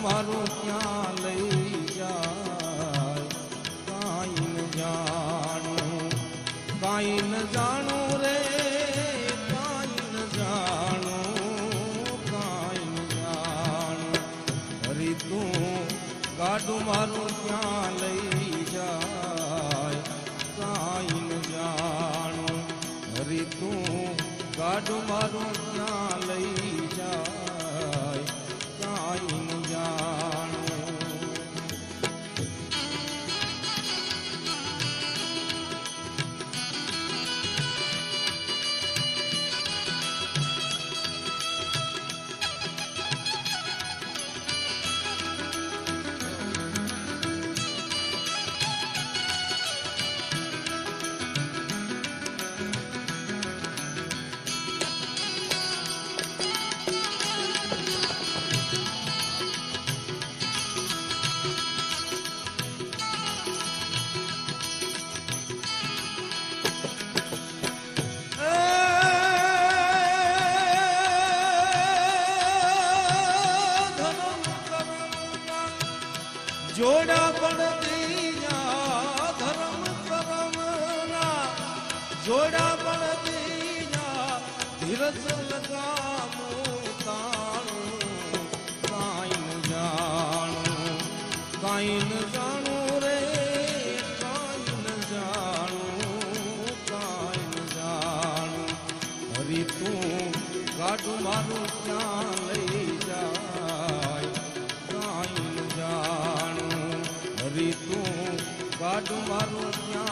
મારું ક્યાં લઈ જાય કાંઈ ન જાણું કાંઈ ન જાણું રે કાંઈ ન જાણું કાંઈ ન જાણું હરી તું ગાડું મારું ક્યાં લઈ જાય કાંઈ ન જાણું હરી તું ગાડું મારું ક્યાં લઈ જાય કાંઈ ન જાણું જોડા પણ દીના ધર્મ કરમના જોડા પણ દીના ધીરજ લગામું તાણું કાંઈ ન જાણું કાંઈ ન જાણું રે કાંઈ ન જાણું કાંઈ ન જાણું હરી તું ગાડું મારું ક્યાં લઈ જાય કાંઈ ન જાણું હરી તું ગાડું મારું ક્યાં